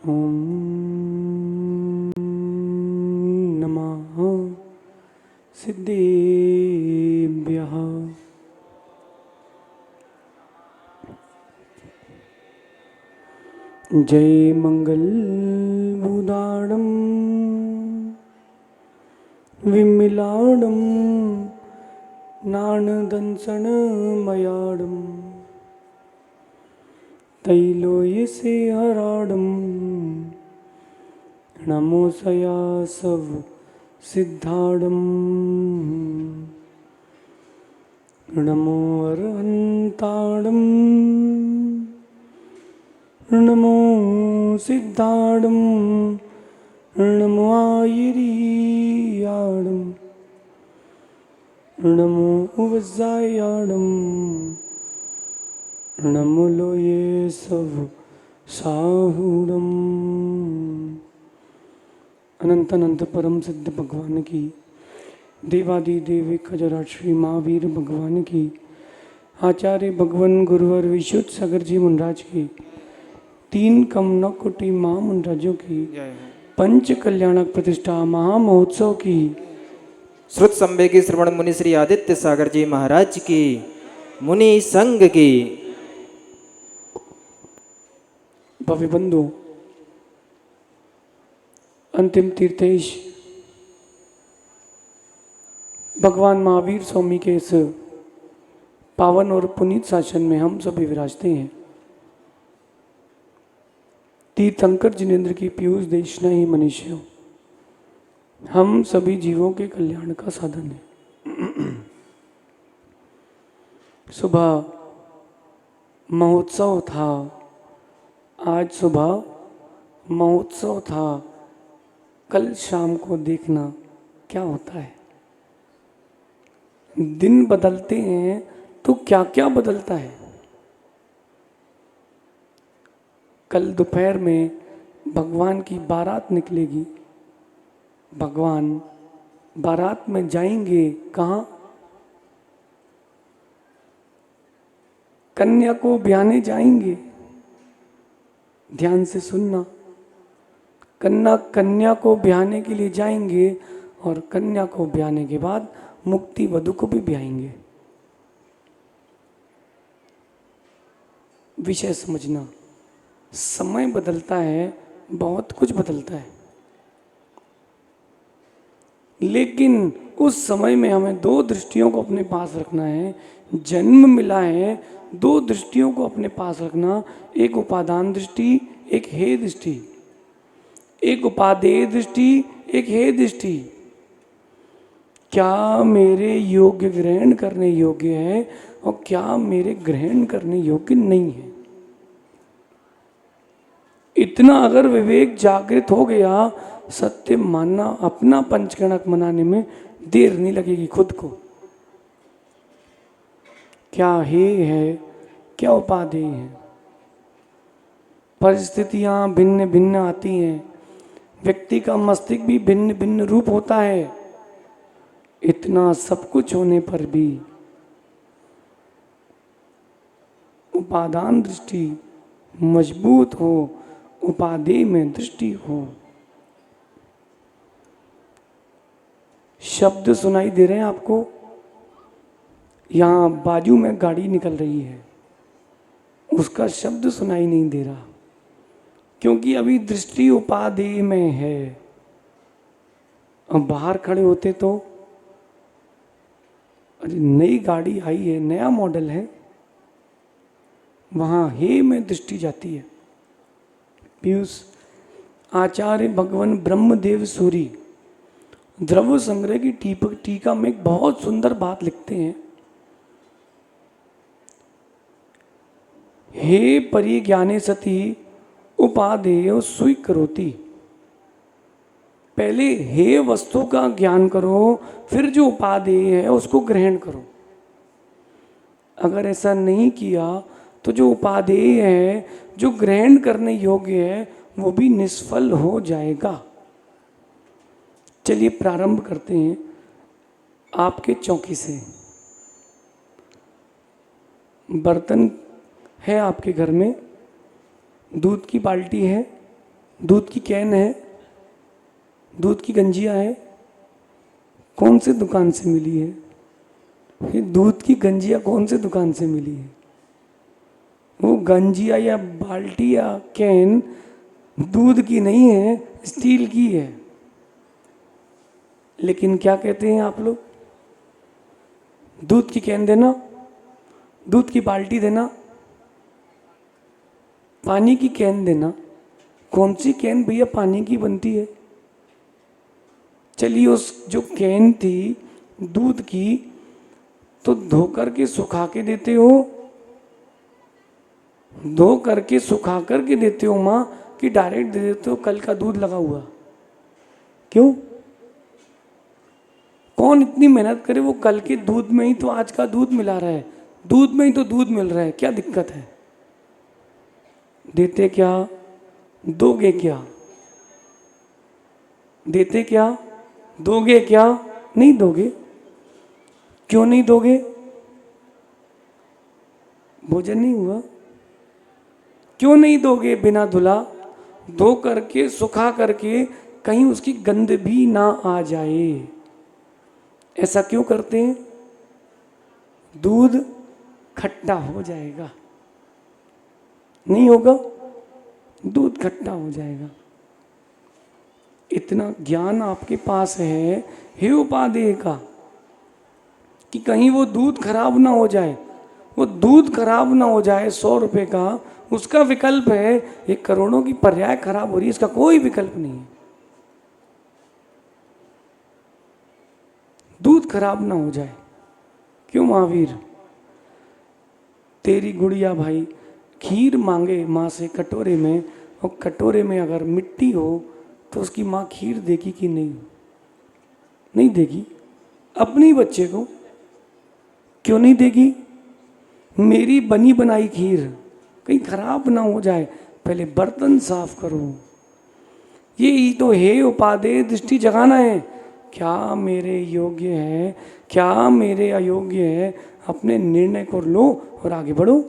ॐ नमः सिद्धेभ्यः। जय मंगल बुदाणं विमिलाणं नाणदंसनमयाडं तैलोयसे हराडं नमोसया सव सिद्धाडं नमो अरहन्ताडं नमो सिद्धाडं नमो आयिरीयाडं नमो वज्जायाडं नमो लोये सव साहूडम। अनंत अनंत परम सिद्ध भगवान की, देवादि देवी खजराट श्री महावीर भगवान की, आचार्य भगवान गुरुवर विशुद्ध सागर जी मुनराज की, तीन कम नौ कोटि महामुनराजों की, पंच कल्याणक प्रतिष्ठा महामहोत्सव की, श्रुत संवेगी श्रवण मुनि श्री आदित्य सागर जी महाराज की, मुनि संघ की। भव्य बंधु, अंतिम तीर्थेश भगवान महावीर स्वामी के इस पावन और पुनीत शासन में हम सभी विराजते हैं। तीर्थंकर जिनेन्द्र की पीयूष देशना ही मनुष्य हम सभी जीवों के कल्याण का साधन है। सुबह महोत्सव था, आज सुबह महोत्सव था, कल शाम को देखना क्या होता है। दिन बदलते हैं तो क्या क्या बदलता है। कल दोपहर में भगवान की बारात निकलेगी, भगवान बारात में जाएंगे कहाँ? कन्या को ब्याहने जाएंगे। ध्यान से सुनना, कन्या को ब्याहने के लिए जाएंगे और कन्या को ब्याहने के बाद मुक्ति वधू को भी ब्याहेंगे। विषय समझना, समय बदलता है, बहुत कुछ बदलता है, लेकिन उस समय में हमें दो दृष्टियों को अपने पास रखना है। जन्म मिला है, दो दृष्टियों को अपने पास रखना, एक उपादान दृष्टि, एक हे दृष्टि, एक उपादेय दृष्टि, एक हे दृष्टि। क्या मेरे योग्य ग्रहण करने योग्य है और क्या मेरे ग्रहण करने योग्य नहीं है। इतना अगर विवेक जागृत हो गया, सत्य मानना, अपना पंचगणक मनाने में देर नहीं लगेगी खुद को। क्या हे है, क्या उपादेय है। परिस्थितियां भिन्न भिन्न आती हैं, व्यक्ति का मस्तिष्क भी भिन्न भिन्न रूप होता है। इतना सब कुछ होने पर भी उपादान दृष्टि मजबूत हो, उपादेय में दृष्टि हो। शब्द सुनाई दे रहे हैं आपको? यहां बाजू में गाड़ी निकल रही है, उसका शब्द सुनाई नहीं दे रहा, क्योंकि अभी दृष्टि उपादेय में है। अब बाहर खड़े होते तो, अरे नई गाड़ी आई है, नया मॉडल है, वहां हे में दृष्टि जाती है। पीयूष आचार्य भगवान ब्रह्मदेव सूरी द्रव्य संग्रह की टीका में एक बहुत सुंदर बात लिखते हैं। हे परिज्ञाने सती उपादेय स्वीकरोति। पहले हे वस्तु का ज्ञान करो, फिर जो उपादेय है उसको ग्रहण करो। अगर ऐसा नहीं किया तो जो उपादेय है, जो ग्रहण करने योग्य है, वो भी निष्फल हो जाएगा। चलिए प्रारंभ करते हैं आपके चौकी से। बर्तन है आपके घर में, दूध की बाल्टी है, दूध की कैन है, दूध की गंजिया है, कौन से दुकान से मिली है? ये दूध की गंजिया कौन से दुकान से मिली है? वो गंजिया या बाल्टी या कैन दूध की नहीं है, स्टील की है। लेकिन क्या कहते हैं आप लोग? दूध की कैन देना, दूध की बाल्टी देना, पानी की कैन देना। कौन सी कैन भैया पानी की बनती है? चलिए उस जो कैन थी दूध की, तो धो करके सुखा के देते हो, धो करके सुखा करके देते हो माँ, कि डायरेक्ट दे देते हो कल का दूध लगा हुआ? क्यों? कौन इतनी मेहनत करे? वो कल के दूध में ही तो आज का दूध मिला रहा है, दूध में ही तो दूध मिल रहा है, क्या दिक्कत है? देते क्या, दोगे क्या? देते क्या, दोगे क्या? नहीं दोगे। क्यों नहीं दोगे? भोजन नहीं हुआ। क्यों नहीं दोगे? बिना धुला धो करके सुखा करके, कहीं उसकी गंध भी ना आ जाए। ऐसा क्यों करते हैं? दूध खट्टा हो जाएगा। नहीं होगा? दूध खट्टा हो जाएगा। इतना ज्ञान आपके पास है हे उपादेय का, कि कहीं वो दूध खराब ना हो जाए। वो दूध खराब ना हो जाए 100 रुपये का, उसका विकल्प है। ये करोड़ों की पर्याय खराब हो रही है, इसका कोई विकल्प नहीं है। दूध खराब ना हो जाए। क्यों महावीर? तेरी गुड़िया भाई खीर मांगे माँ से कटोरे में, और कटोरे में अगर मिट्टी हो तो उसकी माँ खीर देगी कि नहीं? नहीं देगी। अपने बच्चे को क्यों नहीं देगी? मेरी बनी बनाई खीर कहीं खराब ना हो जाए, पहले बर्तन साफ करो। ये ही तो हे उपादेय दृष्टि जगाना है। क्या मेरे योग्य है, क्या मेरे अयोग्य है, अपने निर्णय को लो और आगे बढ़ो।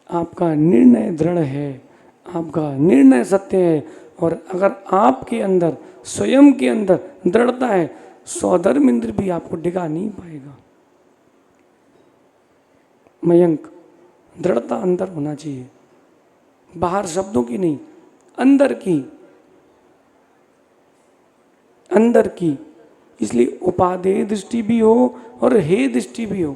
आपका निर्णय दृढ़ है, आपका निर्णय सत्य है, और अगर आपके अंदर स्वयं के अंदर दृढ़ता है, सौधर्म इंद्र भी आपको डिगा नहीं पाएगा। मयंक, दृढ़ता अंदर होना चाहिए, बाहर शब्दों की नहीं, अंदर की, अंदर की। इसलिए उपादेय दृष्टि भी हो और हे दृष्टि भी हो।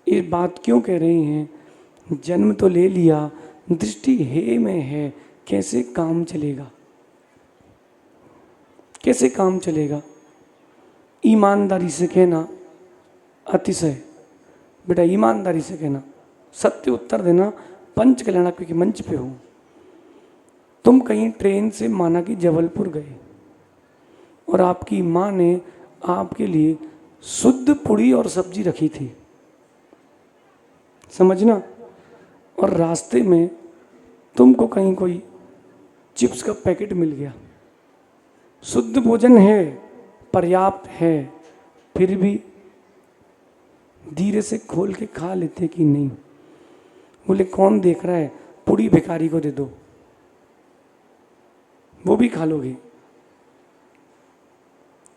ये बात क्यों कह रहे हैं? जन्म तो ले लिया, दृष्टि हे में है, कैसे काम चलेगा? कैसे काम चलेगा? ईमानदारी से कहना अतिशय, बेटा ईमानदारी से कहना, सत्य उत्तर देना। पंच कल्याण क्योंकि मंच पे हो, तुम कहीं ट्रेन से माना कि जबलपुर गए, और आपकी माँ ने आपके लिए शुद्ध पूड़ी और सब्जी रखी थी, समझना। और रास्ते में तुमको कहीं कोई चिप्स का पैकेट मिल गया, शुद्ध भोजन है, पर्याप्त है, फिर भी धीरे से खोल के खा लेते कि नहीं? बोले कौन देख रहा है, पूरी भिखारी को दे दो, वो भी खा लोगे।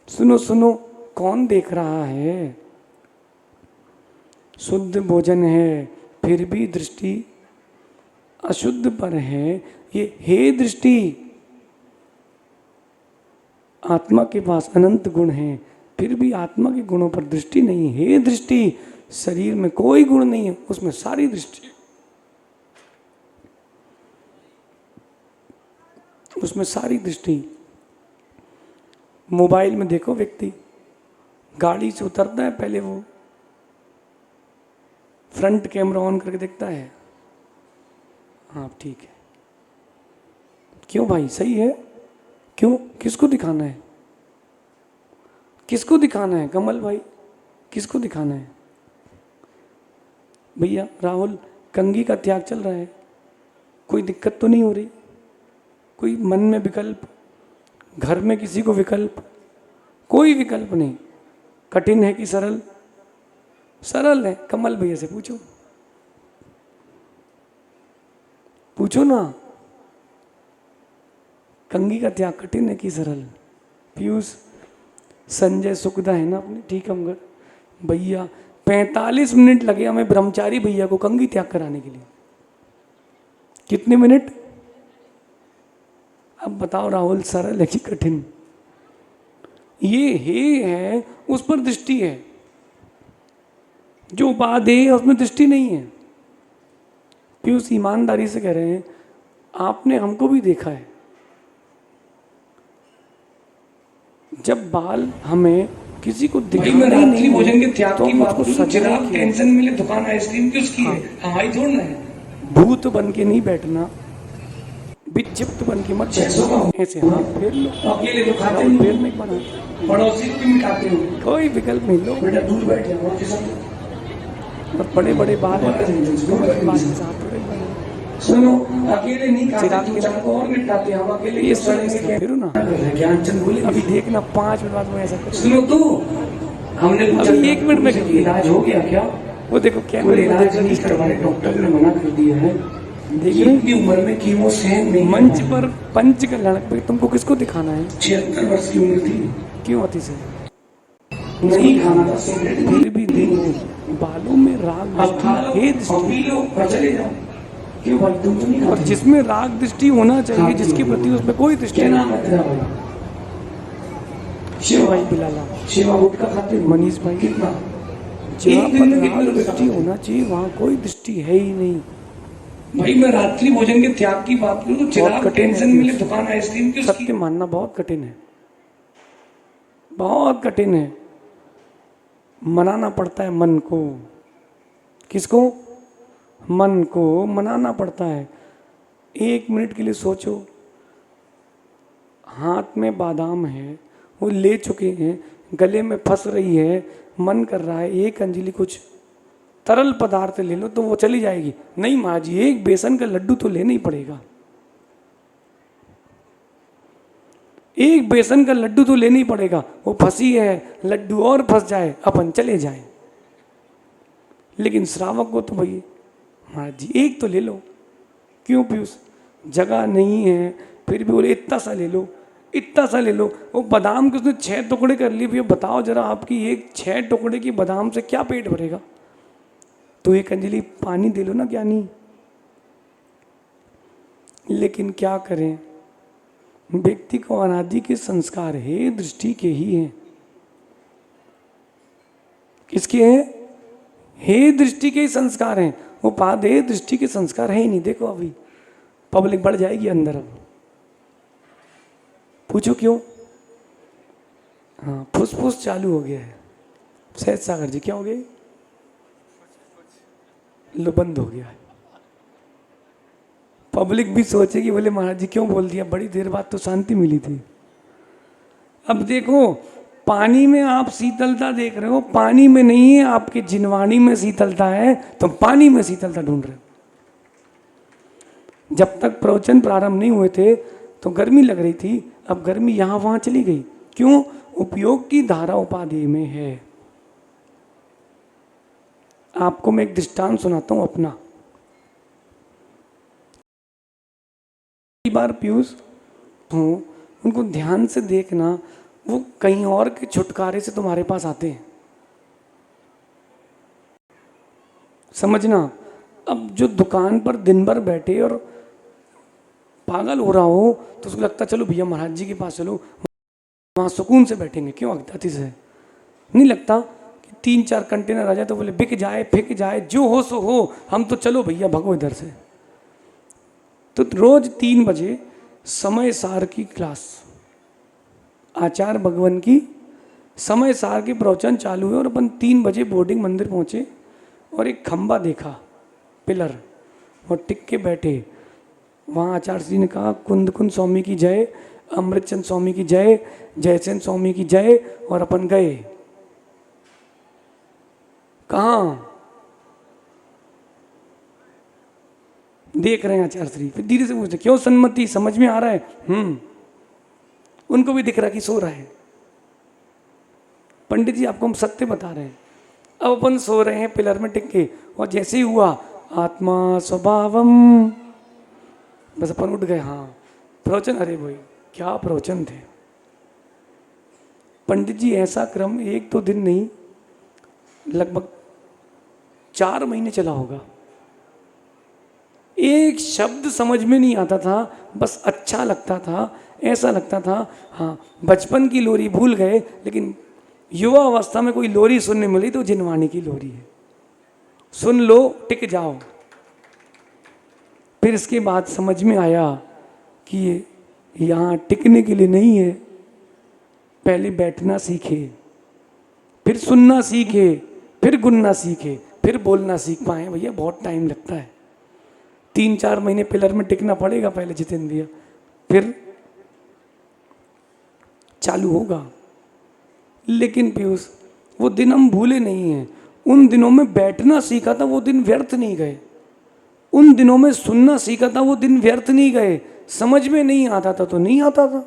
सुनो सुनो, कौन देख रहा है? शुद्ध भोजन है, फिर भी दृष्टि अशुद्ध पर है। ये हे दृष्टि, आत्मा के पास अनंत गुण हैं, फिर भी आत्मा के गुणों पर दृष्टि नहीं। हे दृष्टि, शरीर में कोई गुण नहीं है, उसमें सारी दृष्टि, उसमें सारी दृष्टि। मोबाइल में देखो, व्यक्ति गाड़ी से उतरता है, पहले वो फ्रंट कैमरा ऑन करके देखता है, हाँ ठीक है। क्यों भाई, सही है? क्यों? किसको दिखाना है? किसको दिखाना है कमल भाई? किसको दिखाना है? भैया राहुल, कंघी का त्याग चल रहा है, कोई दिक्कत तो नहीं हो रही? कोई मन में विकल्प, घर में किसी को विकल्प? कोई विकल्प नहीं। कठिन है कि सरल? सरल है। कमल भैया से पूछो। पूछो ना, कंघी का त्याग कठिन है कि सरल? पीयूष, संजय सुखदा है ना अपने टीकमगढ़ भैया, 45 मिनट लगे हमें ब्रह्मचारी भैया को कंघी त्याग कराने के लिए। कितने मिनट? अब बताओ राहुल, सरल है कि कठिन? ये हे है, उस पर दृष्टि है, जो उपाधेय है उसमें दृष्टि नहीं है। पीयूष ईमानदारी से कह रहे हैं, आपने हमको भी देखा है, जब बाल हमें किसी को दिखाई नहीं भोजन के त्याग की बात को सजा टेंशन मिले दुकान आइसक्रीम की उसकी है, हमारी थोड़ी ना है। भूत बन के नहीं बैठना, विक्षिप्त बन के मत बैठना, ऐसे हाथ फेर लो, अकेले तो खाते नहीं, फेर नहीं बनाते, पड़ोसी को भी मिटाते हो, कोई विकल्प नहीं लो, बेटा दूर बैठ जाओ और बड़े बड़े बाल सुनो, अकेले नहीं खाते, दो चार को और मिटाते, हम अकेले ये सड़ेंगे फिर ना। ज्ञानचंद बोले अभी देखना 5 मिनट बाद वो ऐसा करे। सुनो तू, हमने पूछा 1 मिनट में इलाज हो गया क्या? वो देखो कैमरे इलाज नहीं करवाए, डॉक्टर ने मना कर दिया है। देख रहे इतनी उम्र में कीमो सहन नहीं। मंच पर पंच का लड़क पे तुमको किसको दिखाना है? 76 वर्ष की उम्र थी। क्यों होती से नहीं खाना था सिगरेट, फिर भी देखो बालों में राग चले जाओ। क्यों भाई तुम तो नहीं खाते? और जिसमें राग दृष्टि होना चाहिए, जिसके प्रति उसमें कोई दृष्टि नहीं। शिव भाई बिलाला, शिवा गुटखा खाते, मनीष भाई कितना, जहाँ पर राग दृष्टि होना चाहिए वहाँ कोई दृष्टि है ही नहीं। भाई मैं रात्रि भोजन के त्याग की बात करूँ तो चिराग टेंशन मिले दुकान आइसक्रीम की, सत्य मानना बहुत कठिन है, बहुत कठिन है। मनाना पड़ता है मन को। किसको? मन को मनाना पड़ता है। 1 मिनट के लिए सोचो, हाथ में बादाम है, वो ले चुके हैं, गले में फंस रही है, मन कर रहा है एक अंजलि कुछ तरल पदार्थ ले लो तो वो चली जाएगी। नहीं माँ जी, एक बेसन का लड्डू तो लेना ही पड़ेगा, एक बेसन का लड्डू तो लेना ही पड़ेगा। वो फंसी है, लड्डू और फंस जाए, अपन चले जाए। लेकिन श्रावक को तो भाई महाराज जी एक तो ले लो। क्यों पीयूष? जगह नहीं है, फिर भी बोले इतना सा ले लो, इतना सा ले लो। वो बादाम के उसने 6 टुकड़े कर लिए। भैया बताओ जरा, आपकी एक 6 टुकड़े की बादाम से क्या पेट भरेगा? तो एक अंजलि पानी दे लो ना ज्ञानी। लेकिन क्या करें, व्यक्ति को अनादि के संस्कार है दृष्टि के ही हैं। किसके हैं? हे दृष्टि के ही संस्कार हैं। वो पादे दृष्टि के संस्कार है ही नहीं। देखो अभी पब्लिक बढ़ जाएगी अंदर। अब पूछो क्यों? हाँ, फुसफुस चालू हो गया है। सहज सागर जी क्या हो गए? लो बंद हो गया है। पब्लिक भी सोचेगी बोले महाराज जी क्यों बोल दिया, बड़ी देर बाद तो शांति मिली थी। अब देखो पानी में आप शीतलता देख रहे हो, पानी में नहीं है, आपके जिनवाणी में शीतलता है, तो पानी में शीतलता ढूंढ रहे हो। जब तक प्रवचन प्रारंभ नहीं हुए थे तो गर्मी लग रही थी, अब गर्मी यहां वहां चली गई। क्यों? उपयोग की धारा उपाधि में है। आपको मैं एक दृष्टांत सुनाता हूं अपना। कई बार पीयूष हूँ, उनको ध्यान से देखना, वो कहीं और के छुटकारे से तुम्हारे पास आते हैं। समझना। अब जो दुकान पर दिन भर बैठे और पागल हो रहा हो तो उसको लगता चलो भैया महाराज जी के पास चलो, वहाँ सुकून से बैठेंगे। क्यों? अज्ञाति से नहीं लगता कि 3-4 कंटेनर आ जाए तो बोले बिक जाए फिक जाए, जो हो सो हो, हम तो चलो भैया भगो इधर से। तो रोज 3 बजे समय सार की क्लास, आचार्य भगवान की समय सार के प्रवचन चालू है और अपन 3 बजे बोर्डिंग मंदिर पहुंचे और एक खंबा देखा, पिलर, और टिक के बैठे। वहाँ आचार्य जी ने कहा कुंद कुंद स्वामी की जय, अमृतचंद स्वामी की जय, जयसेन स्वामी की जय, और अपन गए। कहाँ? देख रहे हैं आचार्य श्री। फिर धीरे से पूछते क्यों सन्मति, समझ में आ रहा है? उनको भी दिख रहा कि सो रहा है। पंडित जी आपको हम सत्य बता रहे हैं। अब अपन सो रहे हैं पिलर में टिक के, और जैसे ही हुआ आत्मा स्वभावम बस अपन उठ गए। हाँ प्रवचन, अरे भाई क्या प्रवचन थे पंडित जी। ऐसा क्रम 1-2 दिन नहीं, लगभग 4 महीने चला होगा। एक शब्द समझ में नहीं आता था, बस अच्छा लगता था, ऐसा लगता था हाँ बचपन की लोरी भूल गए, लेकिन युवा अवस्था में कोई लोरी सुनने मिली तो जिनवाणी की लोरी है, सुन लो टिक जाओ। फिर इसके बाद समझ में आया कि ये यहाँ टिकने के लिए नहीं है, पहले बैठना सीखे, फिर सुनना सीखे, फिर गुनना सीखे, फिर बोलना सीख पाए। भैया बहुत टाइम लगता है, 3-4 महीने पिलर में टिकना पड़ेगा पहले जितेंद्र भैया, फिर चालू होगा। लेकिन पीयूष वो दिन हम भूले नहीं हैं। उन दिनों में बैठना सीखा था, वो दिन व्यर्थ नहीं गए। उन दिनों में सुनना सीखा था, वो दिन व्यर्थ नहीं गए। समझ में नहीं आता था तो नहीं आता था।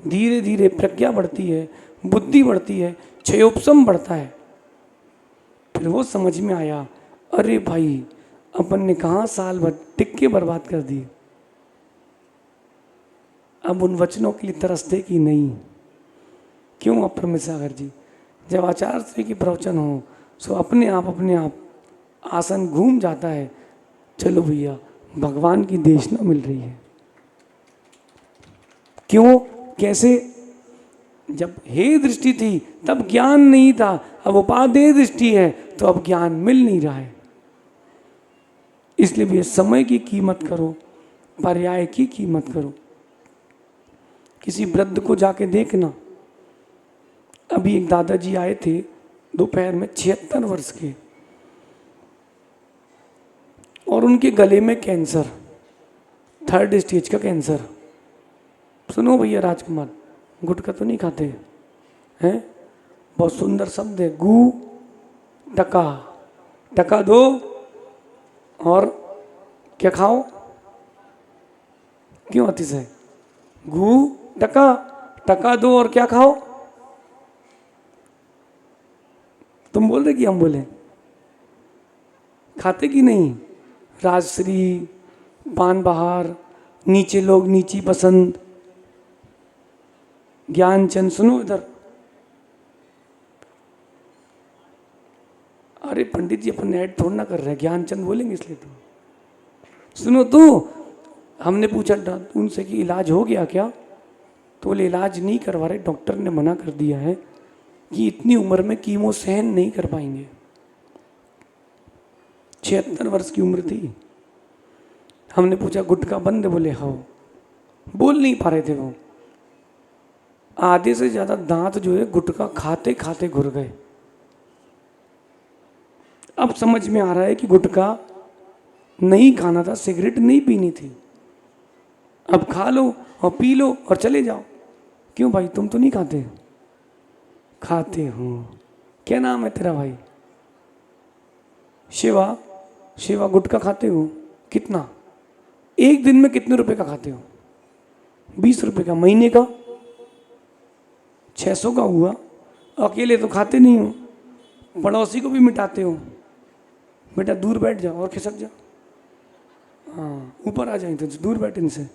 धीरे धीरे प्रज्ञा बढ़ती है, बुद्धि बढ़ती है, क्षयोपशम बढ़ता है। फिर वो समझ में आया, अरे भाई अपन ने कहाँ साल भर टिक के बर्बाद कर दिए। अब उन वचनों के लिए तरसते कि नहीं। क्यों अप्रमेय सागर जी, जब आचार्य श्री की प्रवचन हो सो अपने आप आसन घूम जाता है। चलो भैया भगवान की देशना मिल रही है। क्यों, कैसे? जब हे दृष्टि थी तब ज्ञान नहीं था, अब उपादेय दृष्टि है तो अब ज्ञान मिल नहीं रहा है। इसलिए भी समय की कीमत करो, पर्याय की कीमत करो। किसी वृद्ध को जाके देखना। अभी एक दादाजी आए थे दोपहर में, 76 वर्ष के, और उनके गले में कैंसर, 3rd स्टेज का कैंसर। सुनो भैया राजकुमार, गुटखा तो नहीं खाते हैं? बहुत सुंदर शब्द है, गु टका, टका दो और क्या खाओ? क्यों अतिशय? गु टका, टका दो और क्या खाओ? तुम बोल रहे कि हम बोले? खाते कि नहीं? राजश्री, पान बहार, नीचे लोग नीची पसंद, ज्ञानचंद। सुनो इधर, अरे पंडित जी अपन ऐड थोड़ा ना कर रहे हैं, ज्ञानचंद बोलेंगे इसलिए तो सुनो। तो हमने पूछा उनसे कि इलाज हो गया क्या? तो बोले इलाज नहीं करवा रहे, डॉक्टर ने मना कर दिया है कि इतनी उम्र में कीमो सहन नहीं कर पाएंगे। 76 वर्ष की उम्र थी। हमने पूछा गुटखा बंद? बोले हाँ। बोल नहीं पा रहे थे वो, आधे से ज्यादा दांत जो है गुटखा खाते खाते घुर गए। अब समझ में आ रहा है कि गुटखा नहीं खाना था, सिगरेट नहीं पीनी थी। अब खा लो और पी लो और चले जाओ। क्यों भाई तुम तो नहीं खाते? खाते हो। क्या नाम है तेरा भाई? शिवा। शिवा गुटखा खाते हो? कितना? एक दिन में कितने रुपए का खाते हो? 20 रुपए का। महीने का 600 का हुआ। अकेले तो खाते नहीं हो, पड़ोसी को भी मिटाते हो। बेटा दूर बैठ जाओ और खिसक जाओ, हाँ ऊपर आ जाए तो दूर बैठ इनसे।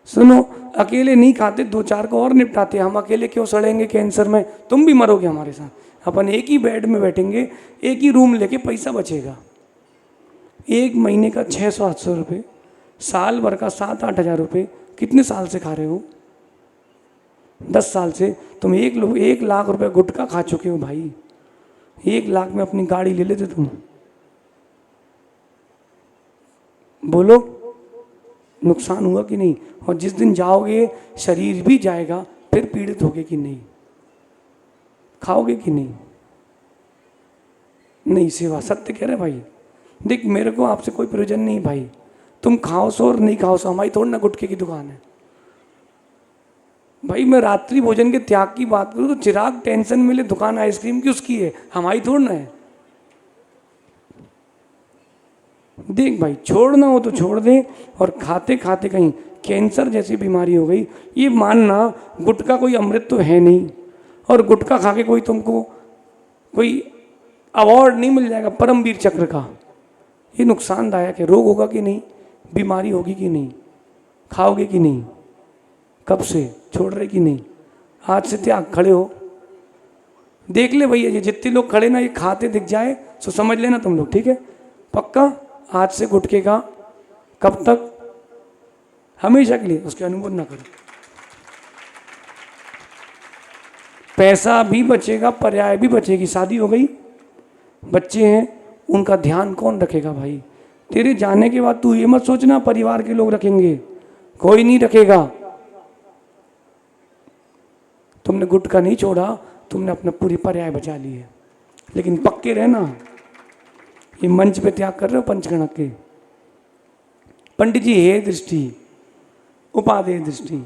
सुनो, अकेले नहीं खाते, 2-4 को और निपटाते। हम अकेले क्यों सड़ेंगे कैंसर में? तुम भी मरोगे हमारे साथ। अपन एक ही बेड में बैठेंगे, एक ही रूम लेके, पैसा बचेगा। 1 महीने का 600-800 रुपये, साल भर का 7-8 हज़ार रुपये। कितने साल से खा रहे हो? 10 साल से। तुम 1 लाख रुपए गुटखा खा चुके हो भाई। 1 लाख में अपनी गाड़ी ले लेते तुम। बोलो नुकसान हुआ कि नहीं? और जिस दिन जाओगे शरीर भी जाएगा, फिर पीड़ित होगे कि नहीं? खाओगे कि नहीं? नहीं सेवा, सत्य कह रहे भाई। देख मेरे को आपसे कोई प्रयोजन नहीं भाई, तुम खाओ सो और नहीं खाओ सो, हमारी थोड़ी ना गुटखे की दुकान है भाई। मैं रात्रि भोजन के त्याग की बात करूं तो चिराग टेंशन मिले दुकान आइसक्रीम की उसकी है, हमारी थोड़ी ना है। देख भाई छोड़ना हो तो छोड़ दे, और खाते खाते कहीं कैंसर जैसी बीमारी हो गई, ये मानना गुटखा कोई अमृत तो है नहीं, और गुटखा खा के कोई तुमको कोई अवार्ड नहीं मिल जाएगा परमवीर चक्र का। ये नुकसानदायक है। रोग होगा कि नहीं? बीमारी होगी कि नहीं, खाओगे कि नहीं, कब से छोड़ रहे कि नहीं, आज से त्याग, खड़े हो। देख ले भैया, ये जितने लोग खड़े ना ये खाते दिख जाए तो समझ लेना तुम लोग, ठीक है, पक्का। आज से गुटखे का कब तक, हमेशा के लिए उसके अनुभव ना करो। पैसा भी बचेगा, पर्याय भी बचेगी। शादी हो गई, बच्चे हैं, उनका ध्यान कौन रखेगा भाई? तेरे जाने के बाद तू ये मत सोचना परिवार के लोग रखेंगे, कोई नहीं रखेगा। तुमने गुटखा नहीं छोड़ा, तुमने अपना पूरी पर्याय बचा ली है। लेकिन पक्के रहना, ये मंच पे त्याग कर रहे हो पंचगणक के पंडित जी, हे दृष्टि, उपादेय दृष्टि,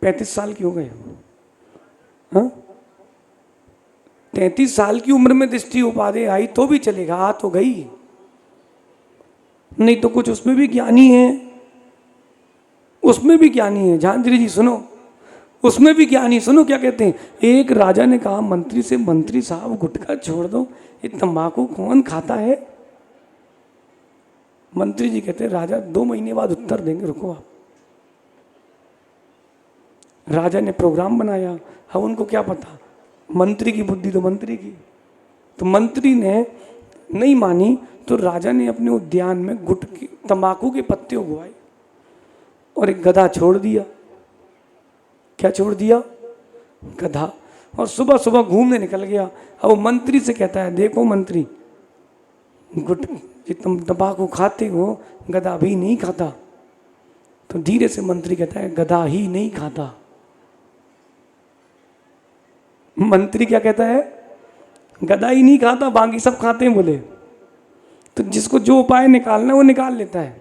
35 साल की हो गए, हाँ 33 साल की उम्र में दृष्टि उपादेय आई तो भी चलेगा, आ तो गई। नहीं तो कुछ उसमें भी ज्ञानी है, उसमें भी ज्ञानी है। झांझरी जी सुनो, उसमें भी ज्ञानी, सुनो क्या कहते हैं। एक राजा ने कहा मंत्री से, मंत्री साहब गुटखा छोड़ दो, ये तंबाकू कौन खाता है? मंत्री जी कहते हैं राजा 2 महीने बाद उत्तर देंगे, रुको आप। राजा ने प्रोग्राम बनाया, अब उनको क्या पता, मंत्री की बुद्धि तो मंत्री की। तो मंत्री ने नहीं मानी तो राजा ने अपने उद्यान में गुटखे तंबाकू के पत्ते उगवाए और एक गधा छोड़ दिया। क्या छोड़ दिया? गधा। और सुबह सुबह घूमने निकल गया। अब वो मंत्री से कहता है, देखो मंत्री, तुम तंबाकू खाते हो, गधा भी नहीं खाता। तो धीरे से मंत्री कहता है, गधा ही नहीं खाता। मंत्री क्या कहता है? गधा ही नहीं खाता, बाकी सब खाते हैं बोले। तो जिसको जो उपाय निकालना वो निकाल लेता है।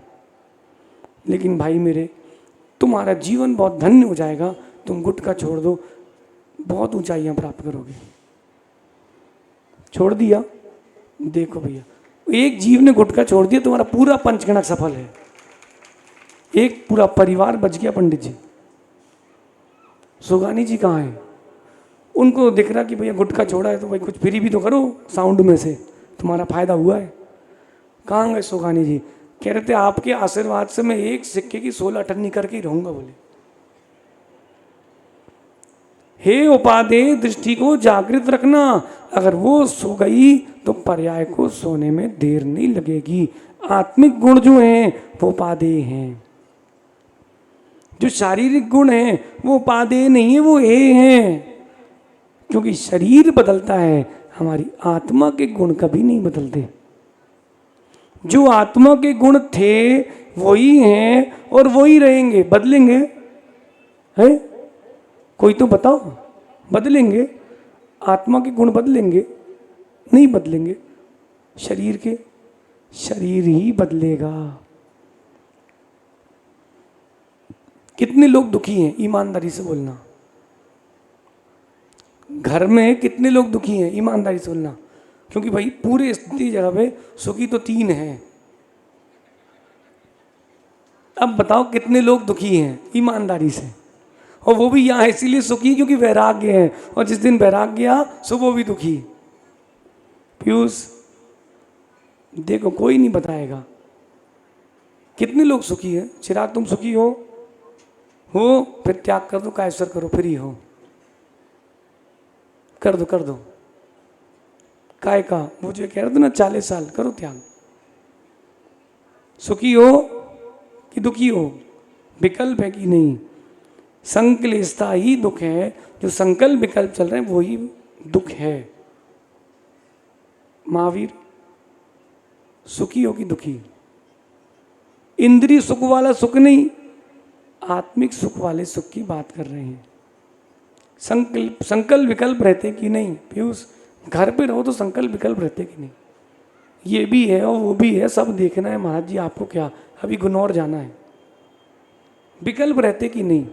लेकिन भाई मेरे, तुम्हारा जीवन बहुत धन्य हो जाएगा, तुम गुटखा छोड़ दो, बहुत ऊंचाइयां प्राप्त करोगे। छोड़ दिया, देखो भैया, एक जीव ने गुटखा छोड़ दिया, तुम्हारा पूरा पंचगणक सफल है। एक पूरा परिवार बच गया। पंडित जी, सुगानी जी कहाँ हैं? उनको दिख रहा कि भैया गुटखा छोड़ा है तो भाई कुछ फ्री भी तो करो, साउंड में से तुम्हारा फायदा हुआ है। कहाँ गए सुगानी जी? कह रहे थे आपके आशीर्वाद से मैं एक सिक्के की 16 अठन्नी करके ही रहूंगा। बोले, हे उपादेय दृष्टि को जागृत रखना, अगर वो सो गई तो पर्याय को सोने में देर नहीं लगेगी। आत्मिक गुण जो हैं वो उपादेय हैं, जो शारीरिक गुण हैं वो उपादेय नहीं है, वो हे हैं। क्योंकि शरीर बदलता है, हमारी आत्मा के गुण कभी नहीं बदलते। जो आत्मा के गुण थे वही हैं और वही रहेंगे। बदलेंगे है? कोई तो बताओ, बदलेंगे? आत्मा के गुण बदलेंगे? नहीं बदलेंगे। शरीर के, शरीर ही बदलेगा। कितने लोग दुखी हैं? ईमानदारी से बोलना। घर में कितने लोग दुखी हैं? ईमानदारी से बोलना। क्योंकि भाई पूरे स्थिति जगह पे सुखी तो 3 हैं। अब बताओ कितने लोग दुखी हैं? ईमानदारी से। और वो भी यहाँ इसीलिए सुखी क्योंकि वैराग्य है, और जिस दिन वैराग्य गया सो वो भी दुखी। पीयूष देखो, कोई नहीं बताएगा कितने लोग सुखी हैं। चिराग तुम सुखी हो? फिर त्याग कर दो, कायस्वर करो, फ्री हो, कर दो कर दो। काय का वो जो कह रहे थे ना 40 साल, करो त्याग। सुखी हो कि दुखी हो, विकल्प है कि नहीं। संकलेशता ही दुख है, जो संकल्प विकल्प चल रहे हैं वही दुख है। महावीर, सुखी हो कि दुखी? इंद्रिय सुख वाला सुख नहीं, आत्मिक सुख वाले सुख की बात कर रहे हैं। संकल्प विकल्प रहते कि नहीं? पीयूष, घर पे रहो तो संकल्प विकल्प रहते कि नहीं? ये भी है और वो भी है, सब देखना है। महाराज जी आपको क्या, अभी गुनौर जाना है। विकल्प रहते कि नहीं?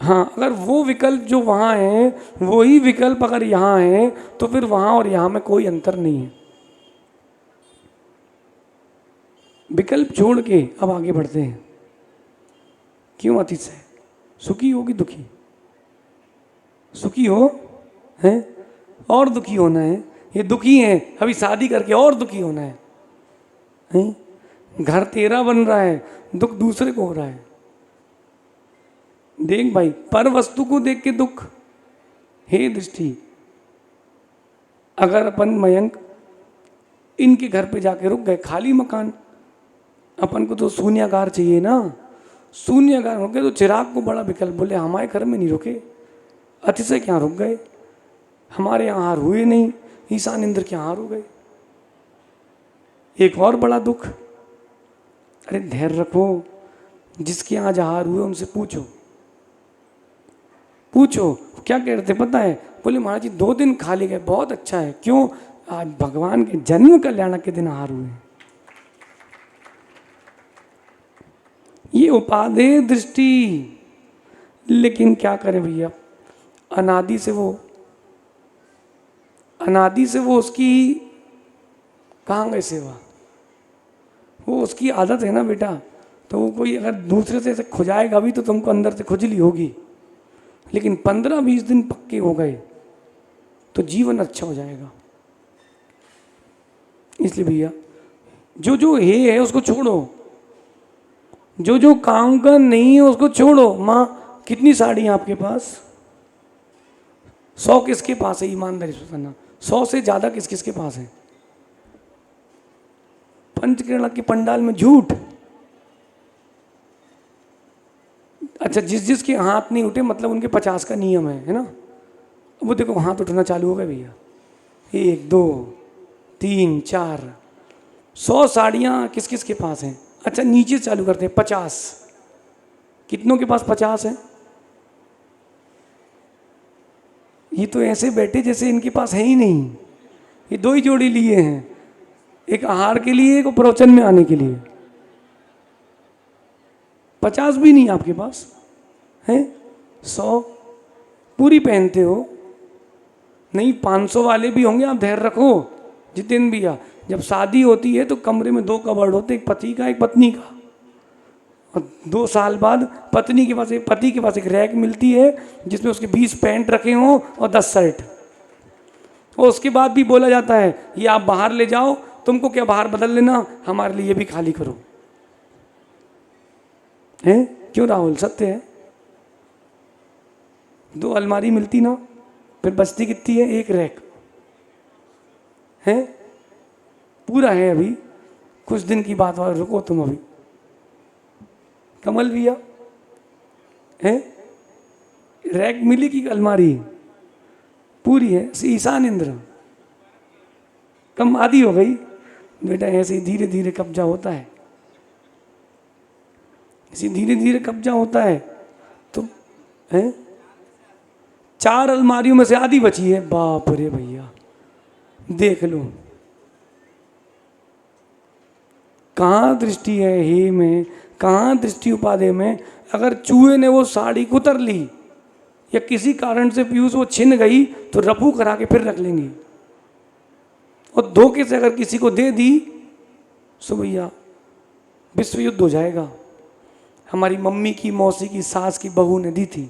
हाँ, अगर वो विकल्प जो वहाँ है वही विकल्प अगर यहाँ है तो फिर वहाँ और यहाँ में कोई अंतर नहीं है। विकल्प छोड़ के अब आगे बढ़ते हैं। क्यों अतिश है? सुखी हो कि दुखी? सुखी हो है और दुखी होना है। ये दुखी है, अभी शादी करके और दुखी होना है। हैं? घर तेरा बन रहा है, दुख दूसरे को हो रहा है। देख भाई, पर वस्तु को देख के दुख। हे दृष्टि, अगर अपन मयंक इनके घर पे जाके रुक गए, खाली मकान, अपन को तो शून्यागार चाहिए ना। शून्यागार हो गए तो चिराग को बड़ा विकल्प, बोले हमारे घर में नहीं रुके, अतिशय क्या रुक गए, हमारे यहाँ हार हुए नहीं, ईशान इंद्र के हार हो गए। एक और बड़ा दुख। अरे धैर्य रखो, जिसके यहाँ जहार हुए उनसे पूछो। पूछो क्या कह रहे थे पता है? बोले महाराज जी 2 दिन खाली गए, बहुत अच्छा है। क्यों? आज भगवान के जन्म कल्याण के दिन हार हुए। ये उपादेय दृष्टि। लेकिन क्या करें भैया, अनादि से वो उसकी कहाँ गए सेवा, वो उसकी आदत है ना बेटा। तो वो कोई अगर दूसरे से ऐसे खुजाएगा भी तो तुमको अंदर से खुजली होगी, लेकिन 15-20 दिन पक्के हो गए तो जीवन अच्छा हो जाएगा। इसलिए भैया जो जो है उसको छोड़ो, जो जो काम का नहीं है उसको छोड़ो। माँ कितनी साड़ी है आपके पास? 100 किसके पास है? ईमानदारी से बताना, 100 से ज्यादा किस किस के पास है? पंचकिरण के पंडाल में झूठ। अच्छा, जिस जिस के हाथ नहीं उठे मतलब उनके 50 का नियम है ना। वो देखो हाथ उठना चालू हो गया भैया, 1 2 3 4, 100 साड़ियाँ किस किस के पास हैं? अच्छा नीचे चालू करते हैं, 50। कितनों के पास 50 है? ये तो ऐसे बैठे जैसे इनके पास है ही नहीं। ये 2 ही जोड़ी लिए हैं, एक आहार के लिए, एक प्रवचन में आने के लिए। 50 भी नहीं आपके पास है? 100 पूरी पहनते हो? नहीं, 500 वाले भी होंगे। आप धैर्य रखो जितेंद्र भैया, जब शादी होती है तो कमरे में 2 कबर्ड होते, एक पति का एक पत्नी का। और 2 साल बाद पति के पास एक रैक मिलती है जिसमें उसके 20 पैंट रखे हों और 10 शर्ट। और उसके बाद भी बोला जाता है ये आप बाहर ले जाओ, तुमको क्या बाहर बदल लेना, हमारे लिए भी खाली करो। है क्यों राहुल? सत्य है। 2 अलमारी मिलती ना, फिर बचती कितनी है? 1 रैक है। पूरा है अभी, कुछ दिन की बात और रुको तुम। अभी कमल भैया है, रैक मिली की अलमारी पूरी है। ईशान इंद्र कम आदि हो गई बेटा। ऐसे धीरे धीरे कब्जा होता है, ऐसे धीरे धीरे कब्जा होता है। तो है 4 अलमारियों में से आधी बची है। बाप रे भैया, देख लो कहाँ दृष्टि है हे में, कहाँ दृष्टि उपादेय में। अगर चूहे ने वो साड़ी कुतर ली या किसी कारण से पीयूष वो छिन गई तो रफू करा के फिर रख लेंगे। और धोखे से अगर किसी को दे दी सो भैया विश्व युद्ध हो जाएगा। हमारी मम्मी की, मौसी की, सास की बहू ने दी थी।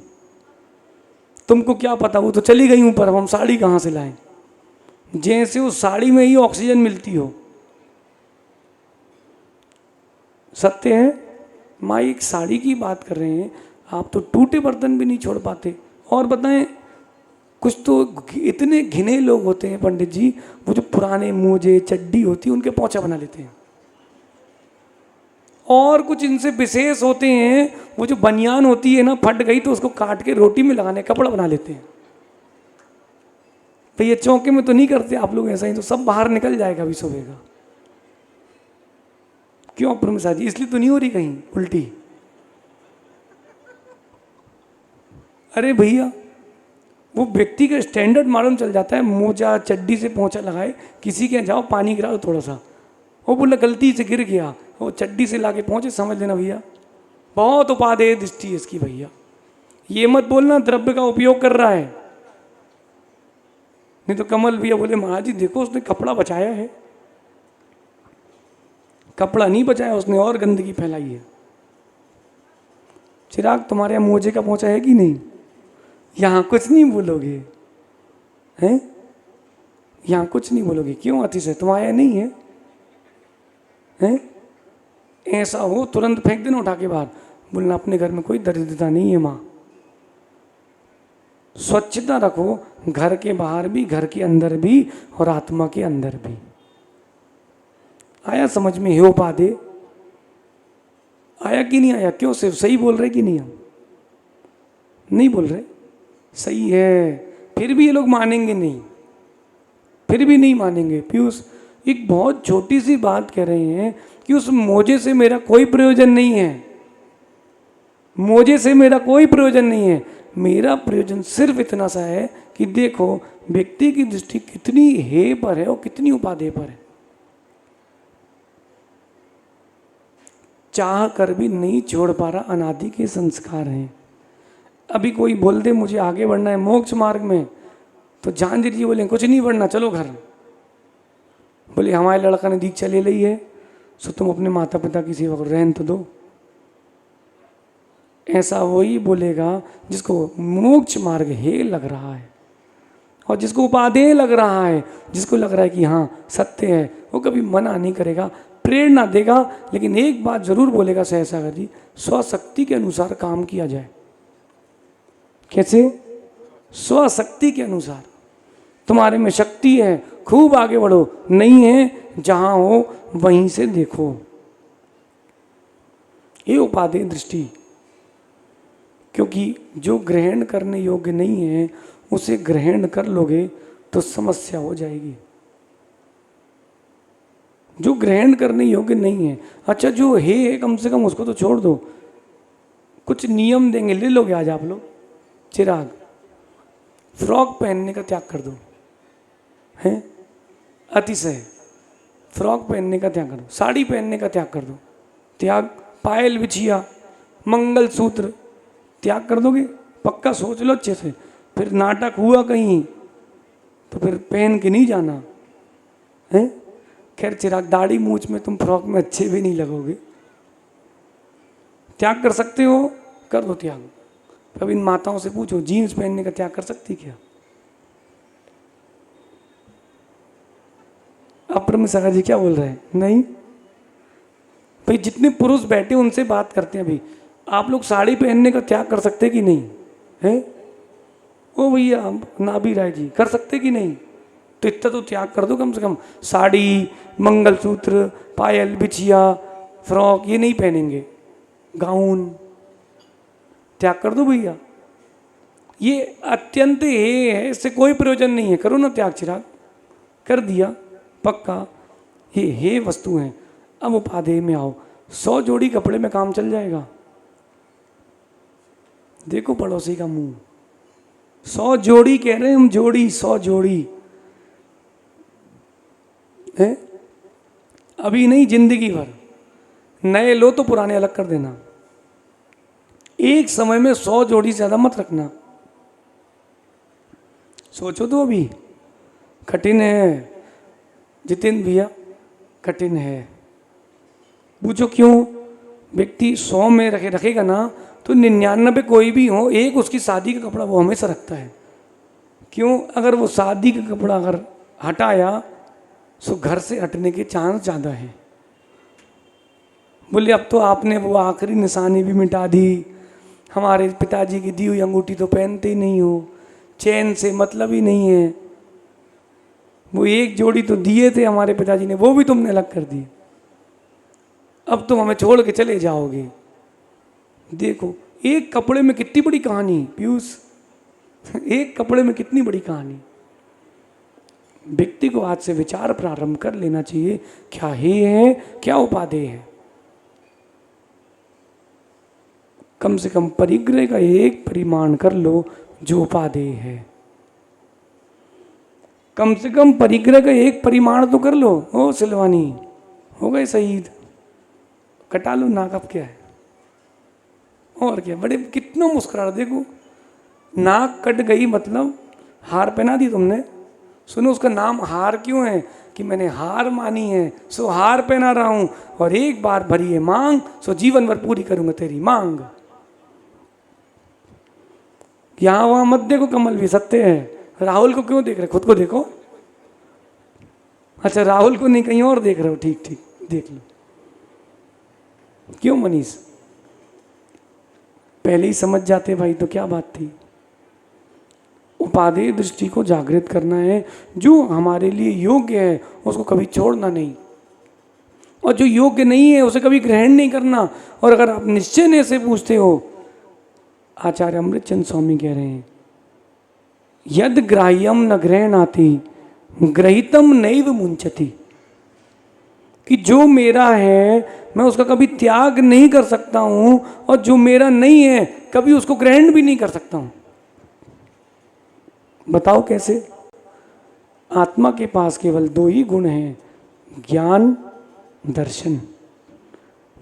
तुमको क्या पता, वो तो चली गई ऊपर, हम साड़ी कहाँ से लाएं? जैसे उस साड़ी में ही ऑक्सीजन मिलती हो। सत्य है। माँ एक साड़ी की बात कर रहे हैं, आप तो टूटे बर्तन भी नहीं छोड़ पाते। और बताएं, कुछ तो इतने घिने लोग होते हैं पंडित जी, वो जो पुराने मोजे चड्डी होती है उनके पोंछा बना लेते हैं। और कुछ इनसे विशेष होते हैं, वो जो बनियान होती है ना, फट गई तो उसको काट के रोटी में लगाने कपड़ा बना लेते हैं। तो ये चौके में तो नहीं करते आप लोग ऐसा ही, तो सब बाहर निकल जाएगा अभी सुबह का। क्यों प्रमिसा जी? इसलिए तो नहीं हो रही कहीं उल्टी। अरे भैया वो व्यक्ति का स्टैंडर्ड मालूम चल जाता है। मोजा चड्डी से पोंछा लगाए, किसी के जाओ पानी गिरा दो थोड़ा सा, वो बोला गलती से गिर गया, वो चड्डी से लाके पहुंचे, समझ लेना भैया बहुत उपादेय दृष्टि है इसकी। भैया ये मत बोलना द्रव्य का उपयोग कर रहा है। नहीं तो कमल भैया बोले महाराज जी देखो उसने कपड़ा बचाया है। कपड़ा नहीं बचाया उसने, और गंदगी फैलाई है। चिराग तुम्हारे यहाँ मोजे का पोंछा है कि नहीं? यहाँ कुछ नहीं बोलोगे हैं? यहाँ कुछ नहीं बोलोगे क्यों? अतिशय तुम्हारे यहाँ नहीं है हैं? ऐसा हो तुरंत फेंक देना उठा के बाहर, बोलना अपने घर में कोई दरिद्रता नहीं है माँ। स्वच्छता रखो, घर के बाहर भी, घर के अंदर भी और आत्मा के अंदर भी। आया समझ में? हे उपाधेय, आया कि नहीं आया? क्यों सिर्फ सही बोल रहे कि नहीं? हम नहीं बोल रहे, सही है, फिर भी ये लोग मानेंगे नहीं, फिर भी नहीं मानेंगे। पीयूष एक बहुत छोटी सी बात कह रहे हैं कि उस मोजे से मेरा कोई प्रयोजन नहीं है, मोजे से मेरा कोई प्रयोजन नहीं है। मेरा प्रयोजन सिर्फ इतना सा है कि देखो व्यक्ति की दृष्टि कितनी हे पर है और कितनी उपाधेय पर है। चाह कर भी नहीं छोड़ पा रहा, अनादि के संस्कार हैं। अभी कोई बोल दे मुझे आगे बढ़ना है मोक्ष मार्ग में, तो जान जी बोले कुछ नहीं बढ़ना, चलो घर। बोले हमारे लड़का ने दीक्षा ले ली है, सो तुम अपने माता पिता की सेवा करो, रहन तो दो। ऐसा वही बोलेगा जिसको मोक्ष मार्ग हे लग रहा है, और जिसको उपादेय लग रहा है, जिसको लग रहा है कि हाँ सत्य है, वो कभी मना नहीं करेगा, प्रेरणा देगा। लेकिन एक बात जरूर बोलेगा सहसागर जी, स्वशक्ति के अनुसार काम किया जाए। कैसे? स्वशक्ति के अनुसार। तुम्हारे में शक्ति है, खूब आगे बढ़ो, नहीं है जहां हो वहीं से देखो। ये उपादेय दृष्टि। क्योंकि जो ग्रहण करने योग्य नहीं है उसे ग्रहण कर लोगे तो समस्या हो जाएगी। जो ग्रहण करने योग्य नहीं है, अच्छा जो है कम से कम उसको तो छोड़ दो। कुछ नियम देंगे, ले लोगे आज आप लोग? चिराग, फ्रॉक पहनने का त्याग कर दो, हैं? अतिशय फ्रॉक पहनने का त्याग कर दो, साड़ी पहनने का त्याग कर दो, त्याग। पायल बिछिया, मंगलसूत्र त्याग कर दोगे? पक्का सोच लो अच्छे से, फिर नाटक हुआ कहीं तो फिर पहन के नहीं जाना है। खैर चिराग, दाढ़ी मूछ में तुम फ्रॉक में अच्छे भी नहीं लगोगे। त्याग कर सकते हो, कर दो त्याग। अब इन माताओं से पूछो जीन्स पहनने का त्याग कर सकती क्या? अप्रम सागर जी क्या बोल रहे हैं? नहीं भाई, जितने पुरुष बैठे उनसे बात करते हैं। अभी आप लोग साड़ी पहनने का त्याग कर सकते कि नहीं है? ओ भैया नाभी राय जी, कर सकते कि नहीं? तो इतना तो त्याग कर दो कम से कम। साड़ी, मंगलसूत्र, पायल, बिछिया, फ्रॉक ये नहीं पहनेंगे, गाउन त्याग कर दो भैया। ये अत्यंत हे है, इससे कोई प्रयोजन नहीं है। करो ना त्याग चिराग, कर दिया पक्का। ये हे वस्तु हैं। अब उपादेय में आओ, 100 जोड़ी कपड़े में काम चल जाएगा। देखो पड़ोसी का मुंह, 100 जोड़ी कह रहे हैं हम, जोड़ी, 100 जोड़ी है। अभी नहीं, जिंदगी भर। नए लो तो पुराने अलग कर देना। एक समय में 100 जोड़ी से ज्यादा मत रखना। सोचो तो अभी कठिन है जितेंद्र भैया, कठिन है। पूछो क्यों? व्यक्ति 100 में रखेगा ना तो 99 कोई भी हो, एक उसकी शादी का कपड़ा वो हमेशा रखता है। क्यों? अगर वो शादी का कपड़ा अगर हटाया तो घर से हटने के चांस ज़्यादा है। बोले अब तो आपने वो आखिरी निशानी भी मिटा दी, हमारे पिताजी की दी हुई अंगूठी तो पहनते ही नहीं हो, चैन से मतलब ही नहीं है। वो एक जोड़ी तो दिए थे हमारे पिताजी ने, वो भी तुमने अलग कर दी। अब तुम हमें छोड़ के चले जाओगे। देखो एक कपड़े में कितनी बड़ी कहानी पीयूष, एक कपड़े में कितनी बड़ी कहानी। व्यक्ति को आज से विचार प्रारंभ कर लेना चाहिए, क्या है क्या उपादेय है। कम से कम परिग्रह का एक परिमाण कर लो जो उपादेय है। कम से कम परिग्रह का एक परिमाण तो कर लो। ओ सिलवानी हो गए शहीद, कटा लो नाक, अब क्या है और क्या। बड़े कितना मुस्कुरा, देखो नाक कट गई मतलब हार पहना दी तुमने। सुनो उसका नाम हार क्यों है? कि मैंने हार मानी है सो हार पहना रहा हूं, और एक बार भरी है मांग सो जीवन भर पूरी करूंगा तेरी मांग। यहां वहां मत देखो, कमल भी सत्य है। राहुल को क्यों देख रहे, खुद को देखो। अच्छा राहुल को नहीं, कहीं और देख रहे हो, ठीक ठीक देख लो। क्यों मनीष? पहले ही समझ जाते भाई तो क्या बात थी। उपादेय दृष्टि को जागृत करना है। जो हमारे लिए योग्य है उसको कभी छोड़ना नहीं, और जो योग्य नहीं है उसे कभी ग्रहण नहीं करना। और अगर आप निश्चय से पूछते हो, आचार्य अमृतचंद स्वामी कह रहे हैं, यद ग्राह्यम न ग्रहणाति ग्रहीतम नैव मुंचति, कि जो मेरा है मैं उसका कभी त्याग नहीं कर सकता हूं, और जो मेरा नहीं है कभी उसको ग्रहण भी नहीं कर सकता हूं। बताओ कैसे? आत्मा के पास केवल दो ही गुण हैं, ज्ञान दर्शन।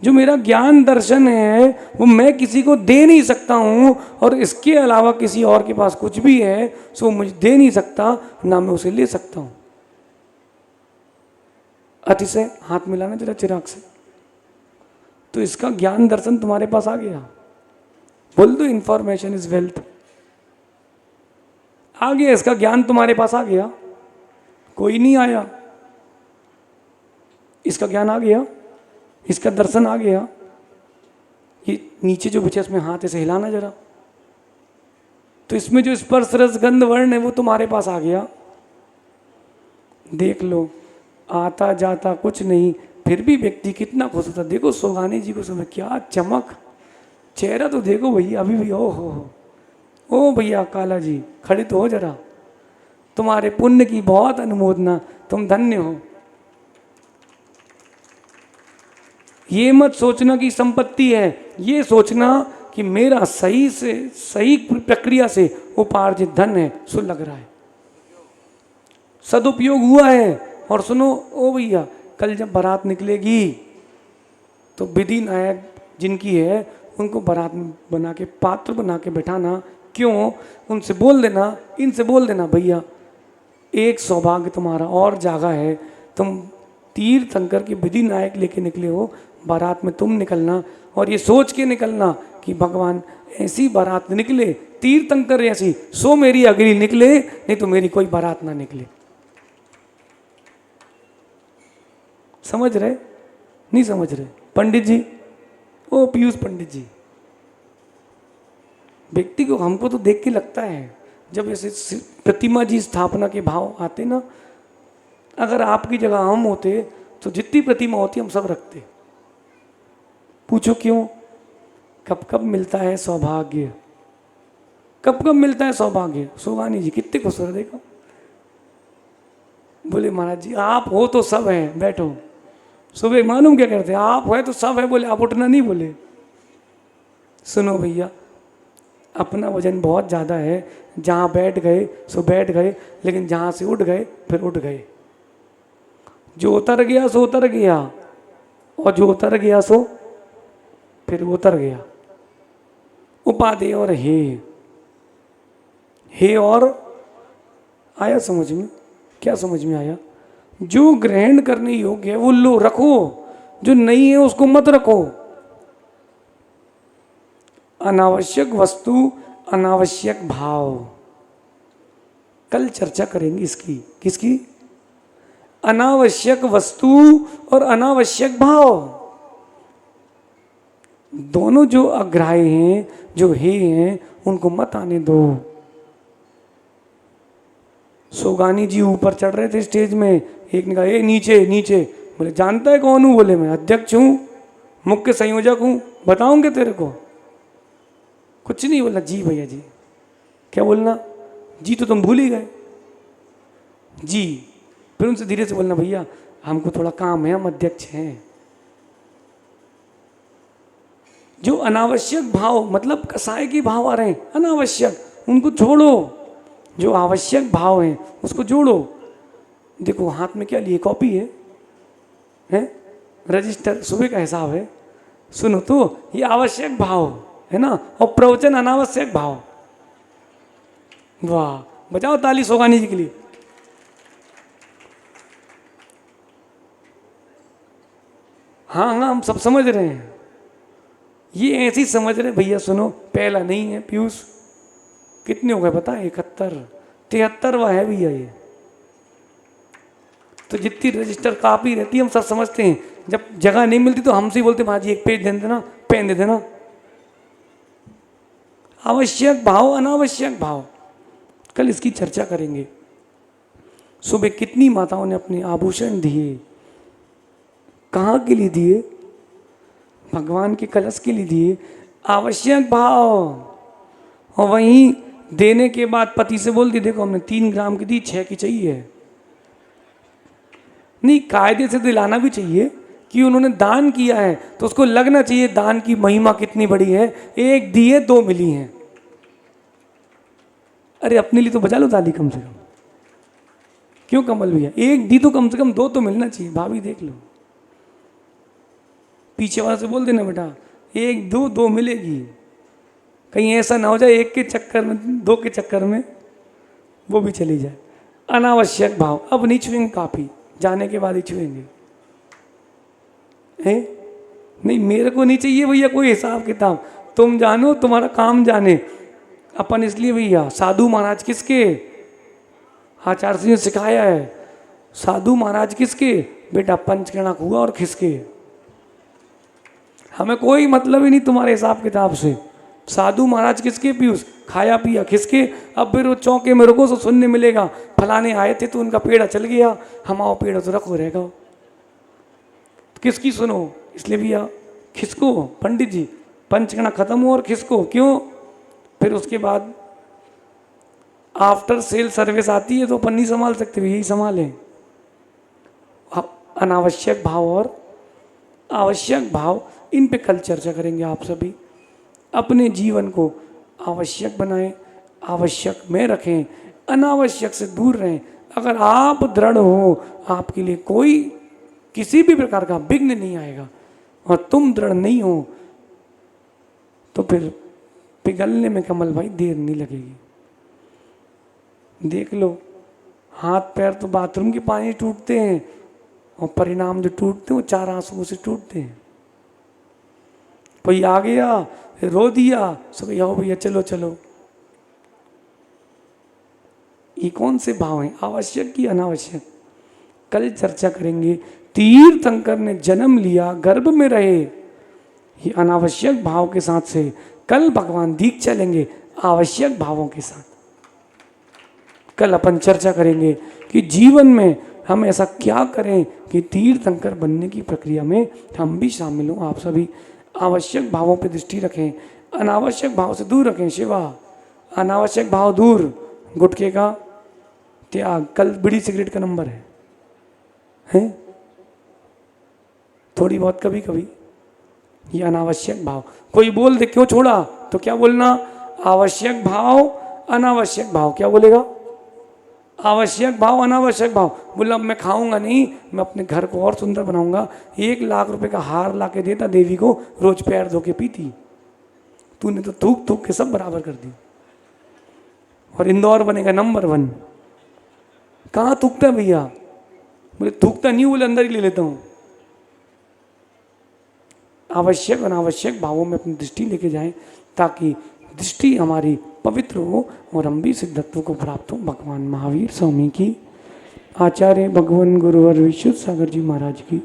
जो मेरा ज्ञान दर्शन है वो मैं किसी को दे नहीं सकता हूं, और इसके अलावा किसी और के पास कुछ भी है सो वो मुझे दे नहीं सकता, ना मैं उसे ले सकता हूं। अतिशय हाथ मिलाना जरा चिराग से। तो इसका ज्ञान दर्शन तुम्हारे पास आ गया। बोल दो, इंफॉर्मेशन इज वेल्थ। आ गया, इसका ज्ञान तुम्हारे पास आ गया। कोई नहीं आया, इसका ज्ञान आ गया, इसका दर्शन आ गया। ये नीचे जो बिछे इसमें हाथ ऐसे हिलाना जरा, तो इसमें जो स्पर्श रस गंध वर्ण है वो तुम्हारे पास आ गया। देख लो, आता जाता कुछ नहीं, फिर भी व्यक्ति कितना खुश होता। देखो सोगानी जी को सुबह क्या चमक, चेहरा तो देखो भैया अभी भी। ओ भैया काला जी, खड़े तो हो जरा। तुम्हारे पुण्य की बहुत अनुमोदना, तुम धन्य हो। ये मत सोचना कि संपत्ति है, ये सोचना कि मेरा सही से सही प्रक्रिया से उपार्जित धन है, सो लग रहा है सदुपयोग हुआ है। और सुनो ओ भैया, कल जब बारात निकलेगी तो विधि नायक जिनकी है उनको बारात में बना के पात्र बना के बैठाना। क्यों? उनसे बोल देना, इनसे बोल देना, भैया एक सौभाग्य तुम्हारा और जागा है, तुम तीर्थंकर के विधि नायक लेके निकले हो, बारात में तुम निकलना, और ये सोच के निकलना कि भगवान ऐसी बारात निकले तीर्थंकर ऐसी, सो मेरी अगली निकले, नहीं तो मेरी कोई बारात ना निकले। समझ रहे? नहीं समझ रहे? पंडित जी, ओ पीयूष पंडित जी, व्यक्ति को हमको तो देख के लगता है जब ऐसे प्रतिमा जी स्थापना के भाव आते ना, अगर आपकी जगह हम होते तो जितनी प्रतिमा होती हम सब रखते। पूछो क्यों? कब कब मिलता है सौभाग्य, कब कब मिलता है सौभाग्य। सुगानी जी कितने खुश हो रहे, देखो। बोले महाराज जी आप हो तो सब है, बैठो। सुबह मालूम क्या करते, आप है तो सब है, बोले आप उठना नहीं। बोले सुनो भैया, अपना वजन बहुत ज़्यादा है, जहाँ बैठ गए सो बैठ गए, लेकिन जहाँ से उठ गए फिर उठ गए। जो उतर गया सो उतर गया, और जो उतर गया सो फिर उतर गया। उपादेय और हे और आया समझ में? क्या समझ में आया? जो ग्रहण करने योग्य है वो लो, रखो, जो नहीं है उसको मत रखो। अनावश्यक वस्तु, अनावश्यक भाव, कल चर्चा करेंगे इसकी। किसकी? अनावश्यक वस्तु और अनावश्यक भाव, दोनों जो अग्राह्य हैं, जो हैं, उनको मत आने दो। सोगानी जी ऊपर चढ़ रहे थे स्टेज में, एक ने कहा ए नीचे नीचे। बोले जानता है कौन हूं? बोले मैं अध्यक्ष हूं, मुख्य संयोजक हूं, बताऊंगे तेरे को। कुछ नहीं बोलना, जी भैया जी। क्या बोलना? जी तो तुम भूल ही गए जी। फिर उनसे धीरे से बोलना, भैया हमको थोड़ा काम है, हम अध्यक्ष हैं। जो अनावश्यक भाव, मतलब कसाय के भाव आ रहे हैं अनावश्यक, उनको छोड़ो। जो आवश्यक भाव हैं उसको जोड़ो। देखो हाथ में क्या लिए, कॉपी है रजिस्टर, सुबह का हिसाब है। सुनो तो, ये आवश्यक भाव है ना, और प्रवचन अनावश्यक भाव। वाह, बजाओ ताली सोगानी जी के लिए। हाँ हाँ, हम सब समझ रहे हैं, ये ऐसे ही समझ रहे भैया। सुनो, पहला नहीं है पीयूष, कितने हो गए पता है? 71, 73वां है भैया ये। तो जितनी रजिस्टर कापी रहती है हम सब समझते हैं, जब जगह नहीं मिलती तो हमसे ही बोलते महाराज जी एक पेज दे देना, पेन दे देना। आवश्यक भाव, अनावश्यक भाव, कल इसकी चर्चा करेंगे। सुबह कितनी माताओं ने अपने आभूषण दिए, कहाँ के लिए दिए? भगवान के कलश के लिए दिए। आवश्यक भाव। और वहीं देने के बाद पति से बोल दी देखो हमने 3 ग्राम की दी, 6 की चाहिए। नहीं, कायदे से दिलाना भी चाहिए कि उन्होंने दान किया है तो उसको लगना चाहिए दान की महिमा कितनी बड़ी है। 1 दिए 2 मिली हैं। अरे अपने लिए तो बजा लो ताली कम से कम। क्यों कमल भैया, 1 दी तो कम से कम 2 तो मिलना चाहिए। भाभी देख लो, पीछे वाले से बोल देना बेटा 1 2 2 मिलेगी। कहीं ऐसा ना हो जाए 1 के चक्कर में 2 के चक्कर में वो भी चली जाए। अनावश्यक भाव। अब नहीं छुएंगे काफी, जाने के बाद ही छुएंगे। नहीं मेरे को नहीं चाहिए भैया कोई हिसाब किताब, तुम जानो तुम्हारा काम जाने। अपन इसलिए भैया साधु महाराज किसके? आचार्य सिंह ने सिखाया है साधु महाराज किसके? बेटा पंचकर्णक हुआ और खिसके। हमें कोई मतलब ही नहीं तुम्हारे हिसाब किताब से। साधु महाराज किसके? पीयूष खाया पिया खिसके। अब फिर वो चौके में रुको तो सुनने मिलेगा फलाने आए थे तो उनका पेड़ा चल गया, हम आओ पेड़ा तो रखो रहेगा। किसकी सुनो? इसलिए भैया खिसको। पंडित जी पंचकर्णक खत्म हो और खिसको। क्यों? फिर उसके बाद आफ्टर सेल सर्विस आती है तो अपन नहीं संभाल सकते, यही संभालें। अनावश्यक भाव और आवश्यक भाव, इन पे कल चर्चा करेंगे। आप सभी अपने जीवन को आवश्यक बनाएं, आवश्यक में रखें, अनावश्यक से दूर रहें। अगर आप दृढ़ हो आपके लिए कोई किसी भी प्रकार का विघ्न नहीं आएगा, और तुम दृढ़ नहीं हो तो फिर पिघलने में कमल भाई देर नहीं लगेगी। देख लो हाथ पैर तो बाथरूम के पानी टूटते हैं और परिणाम जो टूटते हैं वो 4 आंसुओं से टूटते हैं। कोई आ गया फिर रो दिया, सब आओ भैया चलो चलो। ये कौन से भाव हैं, आवश्यक की अनावश्यक? कल चर्चा करेंगे। तीर्थंकर ने जन्म लिया, गर्भ में रहे, ये अनावश्यक भाव के साथ से। कल भगवान दीक्षा लेंगे आवश्यक भावों के साथ। कल अपन चर्चा करेंगे कि जीवन में हम ऐसा क्या करें कि तीर्थंकर बनने की प्रक्रिया में हम भी शामिल हों। आप सभी आवश्यक भावों पर दृष्टि रखें, अनावश्यक भाव से दूर रखें। शिवा अनावश्यक भाव दूर, गुटखे का त्याग। कल बीड़ी सिगरेट का नंबर है? थोड़ी बहुत कभी कभी ये अनावश्यक भाव। कोई बोल दे क्यों छोड़ा, तो क्या बोलना? आवश्यक भाव अनावश्यक भाव। क्या बोलेगा? आवश्यक भाव अनावश्यक भाव। बोला मैं खाऊंगा नहीं, मैं अपने घर को और सुंदर बनाऊंगा। 1 लाख रुपए का हार ला के देता देवी को, रोज पैर धो के पीती। तूने तो थूक थूक के सब बराबर कर दी, और इंदौर बनेगा नंबर 1। कहाँ थूकता भैया? बोले थूकता नहीं, बोले अंदर ही ले लेता हूँ। आवश्यक अनावश्यक भावों में अपनी दृष्टि लेके जाएं ताकि दृष्टि हमारी पवित्र हो और हम भी सिद्धत्व को प्राप्त हो। भगवान महावीर स्वामी की, आचार्य भगवान गुरुवर विशुद्ध सागर जी महाराज की